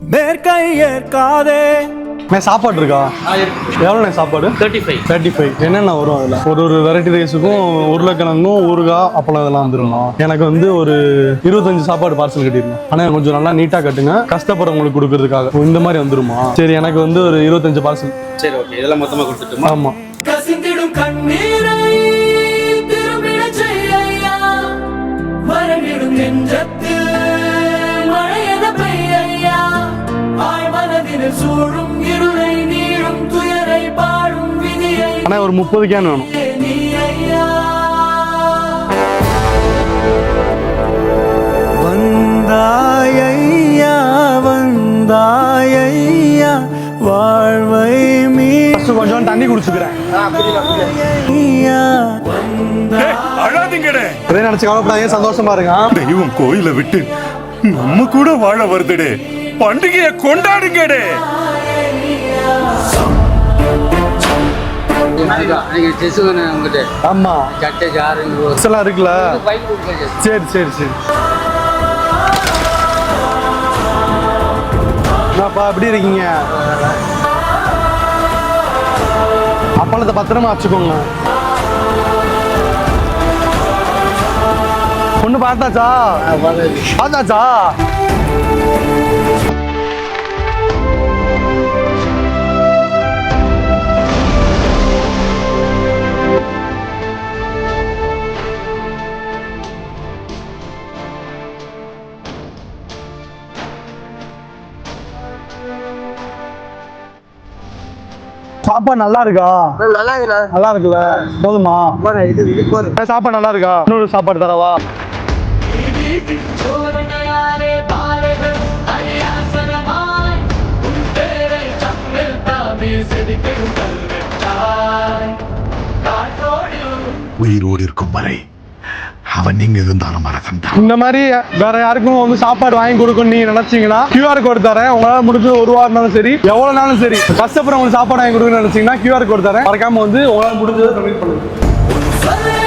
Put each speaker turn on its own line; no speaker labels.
மேற்கை ஏற்காதே
சாப்பாடு இருக்கா? எவ்வளோண்ணே சாப்பாடு? 35. என்னென்ன வரும் அதில்? ஒரு வெரைட்டி ரைஸுக்கும் உருளைக்கிழங்கும் ஊறுகாய் அப்பளம் இதெல்லாம் வந்துருமா? எனக்கு வந்து ஒரு 25 சாப்பாடு பார்சல் கட்டிருந்தேன். ஆனால் கொஞ்சம் நல்லா நீட்டாக கட்டுங்க, கஷ்டப்படுறவங்களுக்கு கொடுக்கறதுக்காக. இந்த மாதிரி வந்துருமா? சரி, எனக்கு வந்து ஒரு 25 பார்சல்.
சரி, ஓகே. இதெல்லாம் மொத்தமாக கொடுத்துட்டுமா?
ஆமாம்.
கசிந்திடும் கண்ணீரை திரும்பிட செய்யா மரணிடும் நெஞ்சத்தில் மழையென பெய்யா ஆழ்மனதில் சூழும் இருளை நீளும் துயரை பாடும் விதியை.
ஆனால் ஒரு 30 கேன் வேணும்.
நீ ஐயா வந்தாயையா வந்தாயையா வாழ்வை
கொஞ்சம் தண்ணி குடிச்சுக்கிறேன்.
அழாதீங்கடே.
நினைச்சு கவலைப்படாதீங்க, சந்தோஷமா இருங்க.
தெய்வம் கோயிலை விட்டு நம்ம கூட வாழ வருதுடே. பண்டிகையை கொண்டாடுங்கடே.
ஆமா, எல்லாம் இருக்குல்ல. சரி சரி சரி. என்னப்பா எப்படி இருக்கீங்க? அப்பளத்தை பத்திரமா வச்சுக்கோங்க. பொண்ணு பார்த்தாச்சா? பார்த்தாச்சா? சாப்பாடு நல்லா இருக்கா? நல்லா இருக்குல்ல? போதுமா? சாப்பாடு நல்லா இருக்கா? இன்னொரு சாப்பாடு தரவா?
உயிரோடு இருக்கும் வரை அவன் நீங்க இருந்தாலும் மறந்தான்.
இந்த மாதிரி வேற யாருக்கும் வந்து சாப்பாடு வாங்கி கொடுக்கணும் நீ நினைச்சீங்கன்னா QR கோட் தரேன். உங்களால முடிஞ்ச ஒரு வாரம் இருந்தாலும் சரி, எவ்வளவு நாளும் சரி, கஷ்டப்படுறவங்களுக்கு சாப்பாடு வாங்கி கொடுக்கணும்னு நினைச்சீங்கன்னா QR கோட் தரேன். மறக்காம வந்து உங்களால முடிஞ்சதை கம்ப்ளீட் பண்ணுங்க.